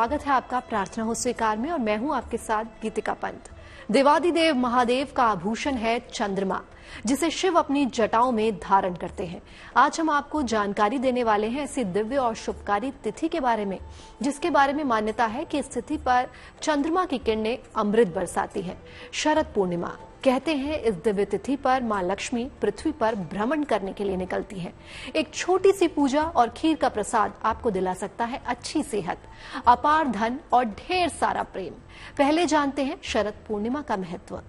स्वागत है आपका प्रार्थना हो स्वीकार में और मैं हूं आपके साथ गीतिका पंत। देवादिदेव महादेव का आभूषण है चंद्रमा, जिसे शिव अपनी जटाओं में धारण करते हैं। आज हम आपको जानकारी देने वाले हैं ऐसी दिव्य और शुभकारी तिथि के बारे में, जिसके बारे में मान्यता है कि इस तिथि पर चंद्रमा की किरणें अमृत बरसाती हैं। शरद पूर्णिमा कहते हैं इस दिव्य तिथि पर मां लक्ष्मी पृथ्वी पर भ्रमण करने के लिए निकलती हैं। एक छोटी सी पूजा और खीर का प्रसाद आपको दिला सकता है अच्छी सेहत, अपार धन और ढेर सारा प्रेम। पहले जानते हैं शरद पूर्णिमा का महत्व।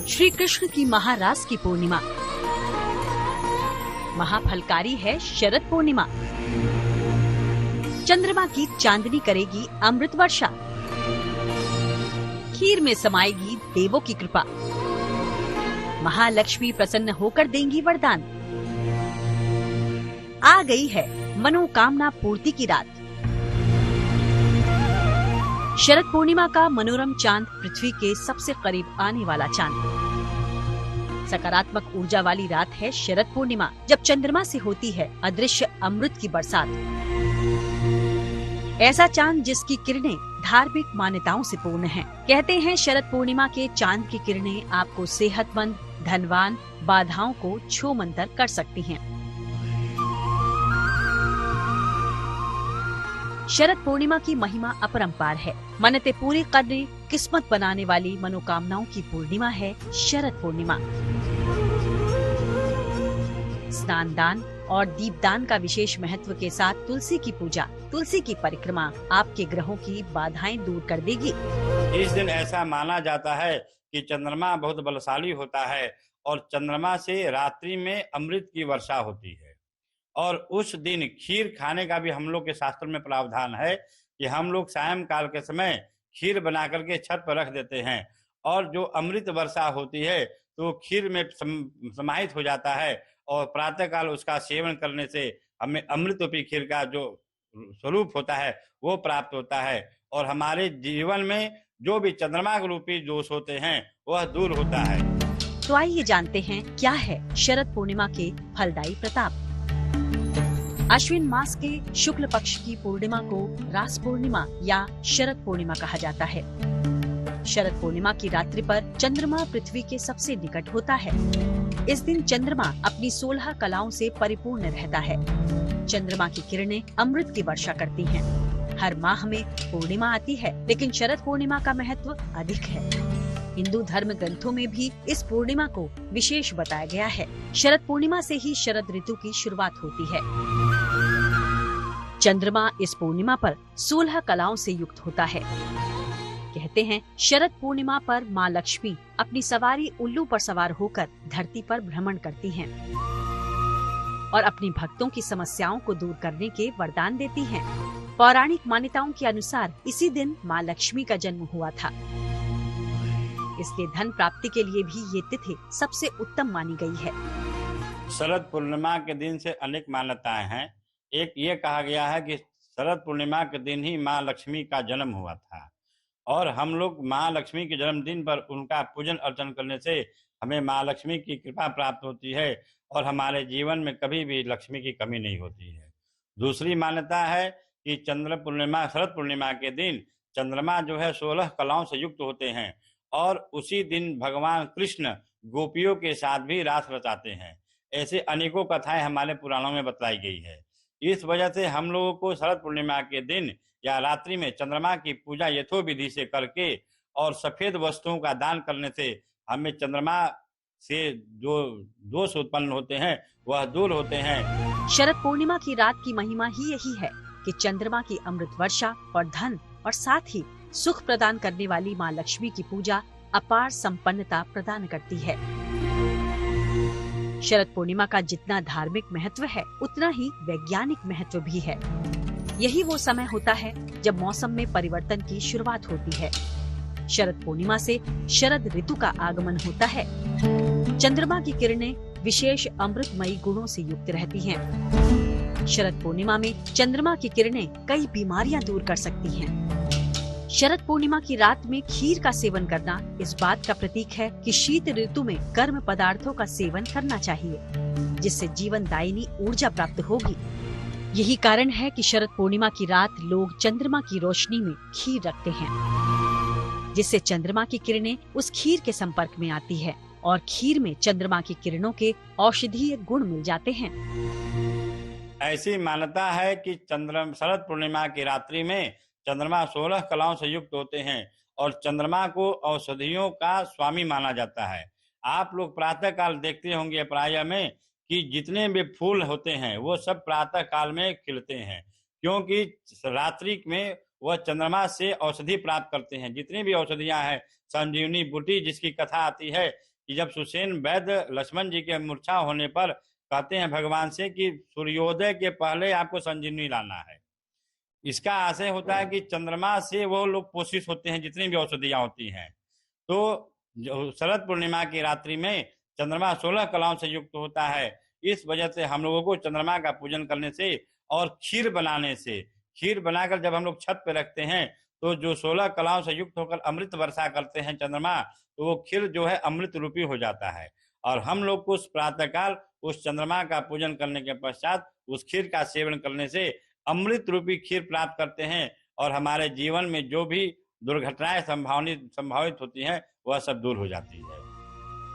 श्री कृष्ण की महारास की पूर्णिमा महाफलकारी है। शरद पूर्णिमा चंद्रमा की चांदनी करेगी अमृत वर्षा, खीर में समाएगी देवों की कृपा, महालक्ष्मी प्रसन्न होकर देंगी वरदान। आ गई है मनोकामना पूर्ति की रात। शरद पूर्णिमा का मनोरम चांद पृथ्वी के सबसे करीब आने वाला चांद। सकारात्मक ऊर्जा वाली रात है शरद पूर्णिमा, जब चंद्रमा से होती है अदृश्य अमृत की बरसात। ऐसा चांद जिसकी किरणें धार्मिक मान्यताओं से पूर्ण हैं। कहते हैं शरद पूर्णिमा के चांद की किरणें आपको सेहतमंद, धनवान, बाधाओं को छूमंतर कर सकती हैं। शरद पूर्णिमा की महिमा अपरंपार है। मन्नतें पूरी करने, किस्मत बनाने वाली मनोकामनाओं की पूर्णिमा है शरद पूर्णिमा। स्नान दान और दीपदान का विशेष महत्व के साथ तुलसी की पूजा, तुलसी की परिक्रमा आपके ग्रहों की बाधाएं दूर कर देगी। इस दिन ऐसा माना जाता है कि चंद्रमा बहुत बलशाली होता है और चंद्रमा से रात्रि में अमृत की वर्षा होती है। और उस दिन खीर खाने का भी हम लोग के शास्त्रों में प्रावधान है कि हम लोग सायंकाल के समय खीर बना करके छत पर रख देते हैं और जो अमृत वर्षा होती है तो खीर में समाहित हो जाता है और प्रातःकाल उसका सेवन करने से हमें अमृत रूपी खीर का जो स्वरूप होता है वो प्राप्त होता है और हमारे जीवन में जो भी चंद्रमा रूपी दोष होते हैं वह दूर होता है। तो आइए जानते हैं क्या है शरद पूर्णिमा के फलदायी प्रताप। अश्विन मास के शुक्ल पक्ष की पूर्णिमा को रास पूर्णिमा या शरद पूर्णिमा कहा जाता है। शरद पूर्णिमा की रात्रि पर चंद्रमा पृथ्वी के सबसे निकट होता है। इस दिन चंद्रमा अपनी 16 कलाओं से परिपूर्ण रहता है। चंद्रमा की किरणें अमृत की वर्षा करती हैं। हर माह में पूर्णिमा आती है, लेकिन शरद पूर्णिमा का महत्व अधिक है। हिंदू धर्म ग्रंथों में भी इस पूर्णिमा को विशेष बताया गया है। शरद पूर्णिमा से ही शरद ऋतु की शुरुआत होती है। चंद्रमा इस पूर्णिमा पर 16 कलाओं से युक्त होता है। कहते हैं शरद पूर्णिमा पर मां लक्ष्मी अपनी सवारी उल्लू पर सवार होकर धरती पर भ्रमण करती हैं और अपने भक्तों की समस्याओं को दूर करने के वरदान देती हैं। पौराणिक मान्यताओं के अनुसार इसी दिन मां लक्ष्मी का जन्म हुआ था, इसलिए धन प्राप्ति के लिए भी ये तिथि सबसे उत्तम मानी गई है। शरद पूर्णिमा के दिन से अनेक मान्यताएं हैं। एक ये कहा गया है कि शरद पूर्णिमा के दिन ही मां लक्ष्मी का जन्म हुआ था और हम लोग मां लक्ष्मी के जन्मदिन पर उनका पूजन अर्चन करने से हमें मां लक्ष्मी की कृपा प्राप्त होती है और हमारे जीवन में कभी भी लक्ष्मी की कमी नहीं होती है। दूसरी मान्यता है कि शरद पूर्णिमा के दिन चंद्रमा जो है 16 कलाओं से युक्त होते हैं और उसी दिन भगवान कृष्ण गोपियों के साथ भी रास रचाते हैं। ऐसे अनेकों कथाएं हमारे पुराणों में बतलाई गई है। इस वजह से हम लोगों को शरद पूर्णिमा के दिन या रात्रि में चंद्रमा की पूजा यथोविधि से करके और सफेद वस्तुओं का दान करने से हमें चंद्रमा से जो दोष उत्पन्न होते हैं वह दूर होते हैं। शरद पूर्णिमा की रात की महिमा ही यही है कि चंद्रमा की अमृत वर्षा और धन और साथ ही सुख प्रदान करने वाली मां लक्ष्मी की पूजा अपार संपन्नता प्रदान करती है। शरद पूर्णिमा का जितना धार्मिक महत्व है उतना ही वैज्ञानिक महत्व भी है। यही वो समय होता है जब मौसम में परिवर्तन की शुरुआत होती है। शरद पूर्णिमा से शरद ऋतु का आगमन होता है। चंद्रमा की किरणें विशेष अमृतमयी गुणों से युक्त रहती हैं। शरद पूर्णिमा में चंद्रमा की किरणें कई बीमारियां दूर कर सकती हैं। शरद पूर्णिमा की रात में खीर का सेवन करना इस बात का प्रतीक है कि शीत ऋतु में गर्म पदार्थों का सेवन करना चाहिए, जिससे जीवनदायिनी ऊर्जा प्राप्त होगी। यही कारण है कि शरद पूर्णिमा की रात लोग चंद्रमा की रोशनी में खीर रखते हैं, जिससे चंद्रमा की किरणें उस खीर के संपर्क में आती है और खीर में चंद्रमा की किरणों के औषधीय गुण मिल जाते हैं। ऐसी मान्यता है कि शरद पूर्णिमा की रात्रि में चंद्रमा 16 कलाओं से युक्त होते हैं और चंद्रमा को औषधियों का स्वामी माना जाता है। आप लोग प्रातः काल देखते होंगे प्रायः में कि जितने भी फूल होते हैं वो सब प्रातः काल में खिलते हैं, क्योंकि रात्रि में वह चंद्रमा से औषधि प्राप्त करते हैं। जितनी भी औषधियां हैं, संजीवनी बूटी जिसकी कथा आती है कि जब सुसेन वैद्य लक्ष्मण जी के मूर्छा होने पर कहते हैं भगवान से कि सूर्योदय के पहले आपको संजीवनी लाना है। इसका आशय होता है कि चंद्रमा से वो लोग पोषित होते हैं जितनी भी औषधियां होती हैं। तो शरद पूर्णिमा की रात्रि में चंद्रमा 16 कलाओं से युक्त होता है। इस वजह से हम लोगों को चंद्रमा का पूजन करने से और खीर बनाने से, खीर बनाकर जब हम लोग छत पे रखते हैं तो जो 16 कलाओं से युक्त होकर अमृत वर्षा करते हैं चंद्रमा, तो वो खीर जो है अमृत रूपी हो जाता है। और हम लोग को उस प्रातःकाल उस चंद्रमा का पूजन करने के पश्चात उस खीर का सेवन करने से अमृत रूपी खीर प्राप्त करते हैं और हमारे जीवन में जो भी दुर्घटनाएं संभावित होती हैं वह सब दूर हो जाती है।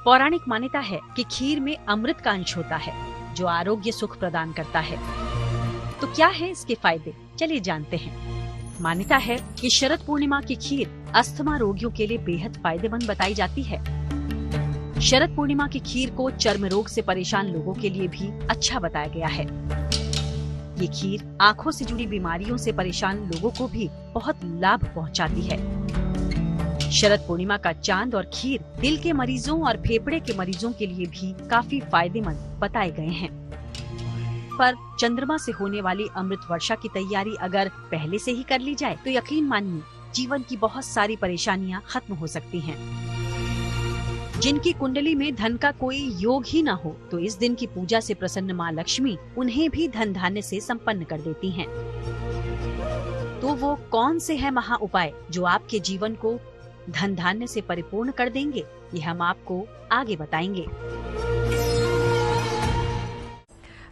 पौराणिक मान्यता है कि खीर में अमृत का अंश होता है जो आरोग्य सुख प्रदान करता है। तो क्या है इसके फायदे, चलिए जानते हैं। मान्यता है कि शरद पूर्णिमा की खीर अस्थमा रोगियों के लिए बेहद फायदेमंद बताई जाती है। शरद पूर्णिमा की खीर को चर्म रोग से परेशान लोगों के लिए भी अच्छा बताया गया है। ये खीर आँखों से जुड़ी बीमारियों से परेशान लोगों को भी बहुत लाभ पहुंचाती है। शरद पूर्णिमा का चांद और खीर दिल के मरीजों और फेफड़े के मरीजों के लिए भी काफी फायदेमंद बताए गए हैं। पर चंद्रमा से होने वाली अमृत वर्षा की तैयारी अगर पहले से ही कर ली जाए तो यकीन मानिए जीवन की बहुत सारी परेशानियां खत्म हो सकती हैं। जिनकी कुंडली में धन का कोई योग ही न हो तो इस दिन की पूजा से प्रसन्न माँ लक्ष्मी उन्हें भी धन धान्य से संपन्न कर देती हैं। तो वो कौन से है महा उपाय जो आपके जीवन को धन धान्य से परिपूर्ण कर देंगे, ये हम आपको आगे बताएंगे।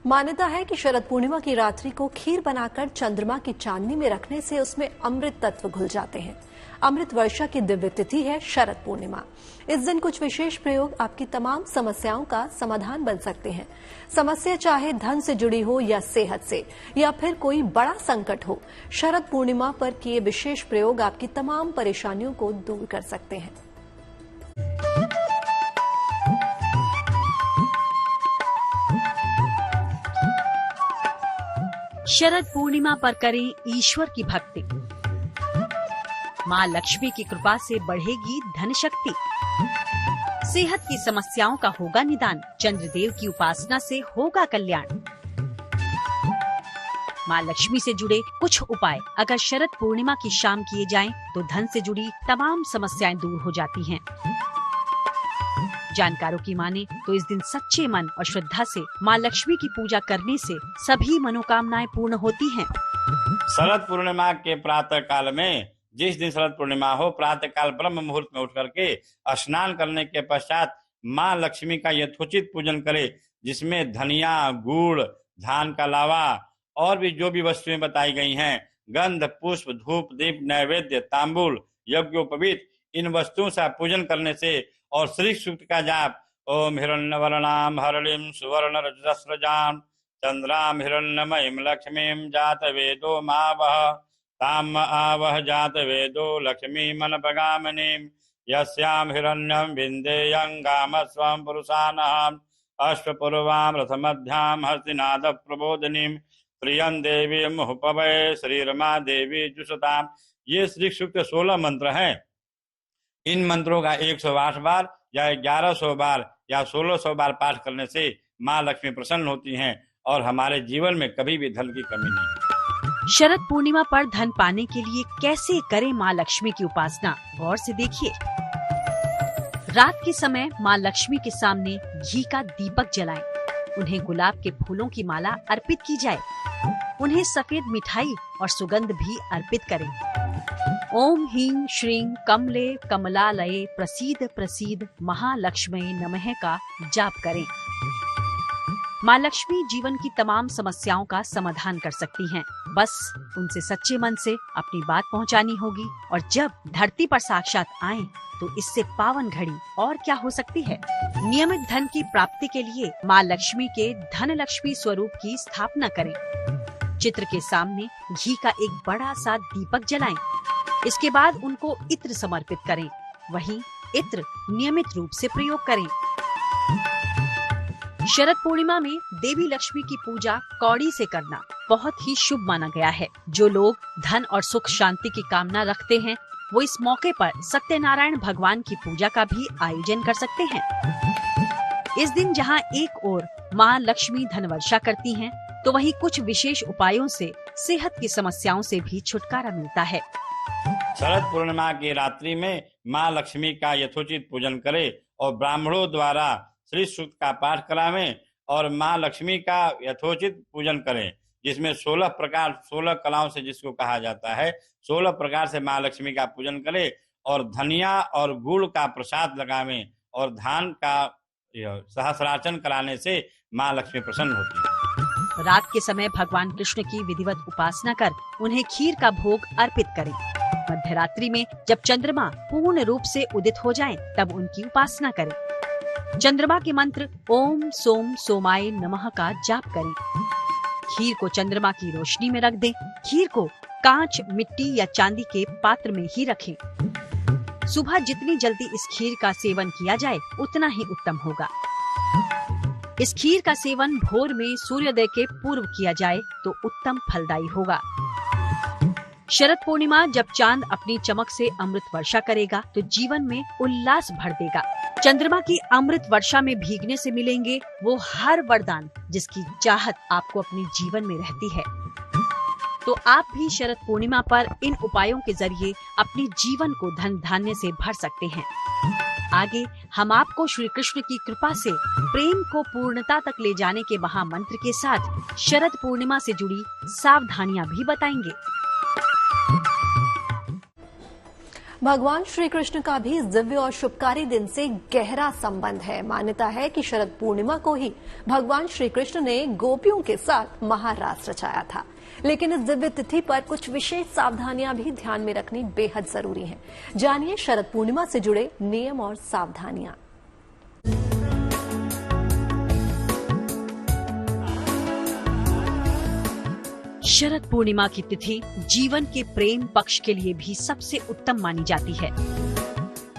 मान्यता है कि शरद पूर्णिमा की रात्रि को खीर बनाकर चंद्रमा की चांदनी में रखने से उसमें अमृत तत्व घुल जाते हैं। अमृत वर्षा की दिव्य तिथि है शरद पूर्णिमा। इस दिन कुछ विशेष प्रयोग आपकी तमाम समस्याओं का समाधान बन सकते हैं। समस्या चाहे धन से जुड़ी हो या सेहत से या फिर कोई बड़ा संकट हो, शरद पूर्णिमा पर किए विशेष प्रयोग आपकी तमाम परेशानियों को दूर कर सकते हैं। शरद पूर्णिमा पर करें ईश्वर की भक्ति। माँ लक्ष्मी की कृपा से बढ़ेगी धन शक्ति। सेहत की समस्याओं का होगा निदान, चंद्रदेव की उपासना से होगा कल्याण। माँ लक्ष्मी से जुड़े कुछ उपाय अगर शरद पूर्णिमा की शाम किए जाएं तो धन से जुड़ी तमाम समस्याएं दूर हो जाती हैं। जानकारों की माने तो इस दिन सच्चे मन और श्रद्धा से माँ लक्ष्मी की पूजा करने से सभी मनोकामनाएं पूर्ण होती हैं। शरद पूर्णिमा के प्रातः काल में, जिस दिन शरद पूर्णिमा हो, प्रातः काल ब्रह्म मुहूर्त में उठ करके स्नान करने के पश्चात माँ लक्ष्मी का यथोचित पूजन करे, जिसमें धनिया, गुड़, धान का लावा और भी जो भी वस्तुएं बताई गई हैं, गंध, पुष्प, धूप, दीप, नैवेद्य, तांबूल, यज्ञोपवीत, इन वस्तुओं से पूजन करने से और श्री सूक्त का जाप, ओम हिरण्यवर्णाम हरलिम सुवर्ण रजस्रजाम चंद्राम हिरण्यमयीम लक्ष्मीम जात वेदो मावह ताम आवह जात वेदो लक्ष्मी मन पगामनीम यस्याम हिरण्यम विंदेयंगाम स्वम पुरुषानाम अश्वपूर्वाम रथमध्याम हस्तिनाद प्रबोधनीम प्रियं देवी मुहुपवै श्रीरमा देवी जुषताम। ये श्री सूक्त 16 मंत्र हैं। इन मंत्रों का 108 बार या 1100 बार या 1600 बार पाठ करने से माँ लक्ष्मी प्रसन्न होती हैं और हमारे जीवन में कभी भी धन की कमी नहीं है। शरद पूर्णिमा पर धन पाने के लिए कैसे करें माँ लक्ष्मी की उपासना, गौर से देखिए। रात के समय माँ लक्ष्मी के सामने घी का दीपक जलाएं। उन्हें गुलाब के फूलों की माला अर्पित की जाए। उन्हें सफेद मिठाई और सुगंध भी अर्पित करें। ओम ह्रीं श्रीं कमले कमलालये प्रसीद प्रसीद महालक्ष्मी नमः का जाप करें। माँ लक्ष्मी जीवन की तमाम समस्याओं का समाधान कर सकती हैं। बस उनसे सच्चे मन से अपनी बात पहुंचानी होगी और जब धरती पर साक्षात आएं, तो इससे पावन घड़ी और क्या हो सकती है। नियमित धन की प्राप्ति के लिए माँ लक्ष्मी के धन लक्ष्मी स्वरूप की स्थापना करें। चित्र के सामने घी का एक बड़ा सा दीपक जलाएं। इसके बाद उनको इत्र समर्पित करें। वहीं इत्र नियमित रूप से प्रयोग करें। शरद पूर्णिमा में देवी लक्ष्मी की पूजा कौड़ी से करना बहुत ही शुभ माना गया है। जो लोग धन और सुख शांति की कामना रखते हैं, वो इस मौके पर सत्यनारायण भगवान की पूजा का भी आयोजन कर सकते हैं। इस दिन जहां एक ओर माँ लक्ष्मी धन वर्षा करती हैं, तो वहीं कुछ विशेष उपायों से सेहत की समस्याओं से भी छुटकारा मिलता है। शरद पूर्णिमा की रात्रि में माँ लक्ष्मी का यथोचित पूजन करें और ब्राह्मणों द्वारा श्री सूक्त का पाठ करावें और माँ लक्ष्मी का यथोचित पूजन करें, जिसमें 16 कलाओं से जिसको कहा जाता है, 16 प्रकार से माँ लक्ष्मी का पूजन करें और धनिया और गुड़ का प्रसाद लगावें और धान का सहस्रार्चन कराने से माँ लक्ष्मी प्रसन्न होती है। रात के समय भगवान कृष्ण की विधिवत उपासना कर उन्हें खीर का भोग अर्पित करें। मध्य रात्रि में जब चंद्रमा पूर्ण रूप से उदित हो जाएं, तब उनकी उपासना करें। चंद्रमा के मंत्र ओम सोम सोमाय नमः का जाप करें। खीर को चंद्रमा की रोशनी में रख दें। खीर को कांच, मिट्टी या चांदी के पात्र में ही रखें। सुबह जितनी जल्दी इस खीर का सेवन किया जाए, उतना ही उत्तम होगा। इस खीर का सेवन भोर में सूर्योदय के पूर्व किया जाए तो उत्तम फलदायी होगा। शरद पूर्णिमा जब चांद अपनी चमक से अमृत वर्षा करेगा, तो जीवन में उल्लास भर देगा। चंद्रमा की अमृत वर्षा में भीगने से मिलेंगे वो हर वरदान जिसकी चाहत आपको अपने जीवन में रहती है। तो आप भी शरद पूर्णिमा पर इन उपायों के जरिए अपने जीवन को धन धान्य से भर सकते हैं। आगे हम आपको श्री कृष्ण की कृपा से प्रेम को पूर्णता तक ले जाने के महामंत्र के साथ शरद पूर्णिमा से जुड़ी सावधानियां भी बताएंगे। भगवान श्री कृष्ण का भी इस दिव्य और शुभकारी दिन से गहरा संबंध है। मान्यता है कि शरद पूर्णिमा को ही भगवान श्री कृष्ण ने गोपियों के साथ महारास रचाया था। लेकिन इस दिव्य तिथि पर कुछ विशेष सावधानियां भी ध्यान में रखनी बेहद जरूरी हैं। जानिए शरद पूर्णिमा से जुड़े नियम और सावधानियां। शरद पूर्णिमा की तिथि जीवन के प्रेम पक्ष के लिए भी सबसे उत्तम मानी जाती है।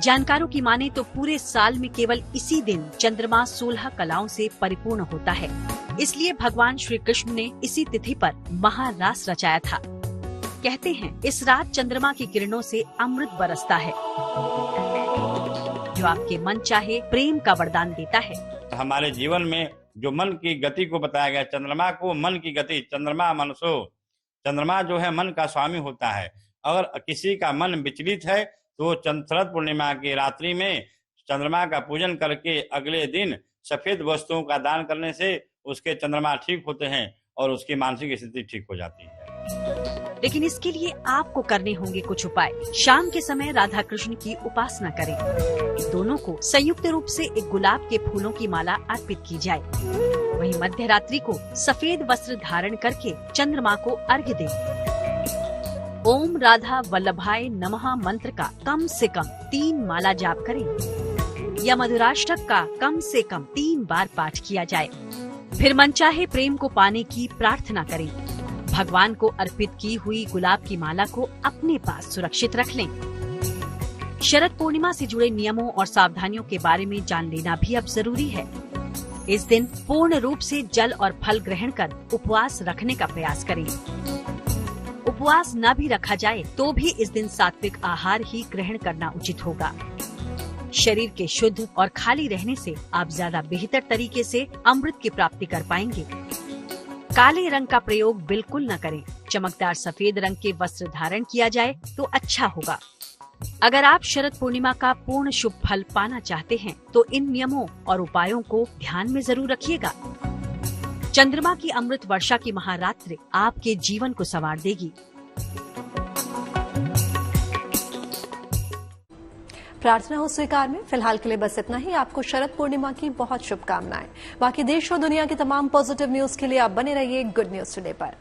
जानकारों की माने तो पूरे साल में केवल इसी दिन चंद्रमा 16 कलाओं से परिपूर्ण होता है। इसलिए भगवान श्री कृष्ण ने इसी तिथि पर महारास रचाया था। कहते हैं इस रात चंद्रमा की किरणों से अमृत बरसता है, जो आपके मन चाहे प्रेम का वरदान देता है। हमारे जीवन में जो मन की गति को बताया गया, चंद्रमा को मन की गति, चंद्रमा मनसो, चंद्रमा जो है मन का स्वामी होता है। अगर किसी का मन विचलित है तो शरद पूर्णिमा की रात्रि में चंद्रमा का पूजन करके अगले दिन सफेद वस्तुओं का दान करने से उसके चंद्रमा ठीक होते हैं और उसकी मानसिक स्थिति ठीक हो जाती है। लेकिन इसके लिए आपको करने होंगे कुछ उपाय। शाम के समय राधा कृष्ण की उपासना करें। दोनों को संयुक्त रूप से एक गुलाब के फूलों की माला अर्पित की जाए। वहीं मध्य रात्रि को सफेद वस्त्र धारण करके चंद्रमा को अर्घ्य दें। ओम राधा वल्लभाय नमः मंत्र का कम से कम 3 माला जाप करें या मधुराष्टक का कम से कम 3 बार पाठ किया जाए। फिर मनचाहे प्रेम को पाने की प्रार्थना करें। भगवान को अर्पित की हुई गुलाब की माला को अपने पास सुरक्षित रख लें। शरद पूर्णिमा से जुड़े नियमों और सावधानियों के बारे में जान लेना भी अब जरूरी है। इस दिन पूर्ण रूप से जल और फल ग्रहण कर उपवास रखने का प्रयास करें। उपवास न भी रखा जाए तो भी इस दिन सात्विक आहार ही ग्रहण करना उचित होगा। शरीर के शुद्ध और खाली रहने से आप ज्यादा बेहतर तरीके से अमृत की प्राप्ति कर पाएंगे। काले रंग का प्रयोग बिल्कुल न करें। चमकदार सफेद रंग के वस्त्र धारण किया जाए तो अच्छा होगा। अगर आप शरद पूर्णिमा का पूर्ण शुभ फल पाना चाहते हैं तो इन नियमों और उपायों को ध्यान में जरूर रखिएगा। चंद्रमा की अमृत वर्षा की महारात्रि आपके जीवन को संवार देगी। प्रार्थना हो स्वीकार में फिलहाल के लिए बस इतना ही। आपको शरद पूर्णिमा की बहुत शुभकामनाएं। बाकी देश और दुनिया की तमाम पॉजिटिव न्यूज के लिए आप बने रहिए गुड न्यूज टुडे पर।